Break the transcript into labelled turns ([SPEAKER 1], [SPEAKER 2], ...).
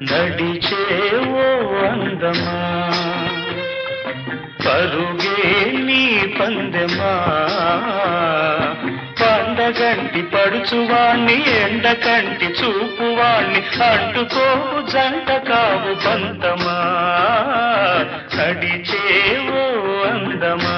[SPEAKER 1] నడిచేవో అందమా పరుగే నీ పందెమా పండగంటి పడుచువాణ్ణి ఎండకంటి చూపువాణ్ణి అంటుకోవు జంట కావు పంతమా నడిచేవో అందమా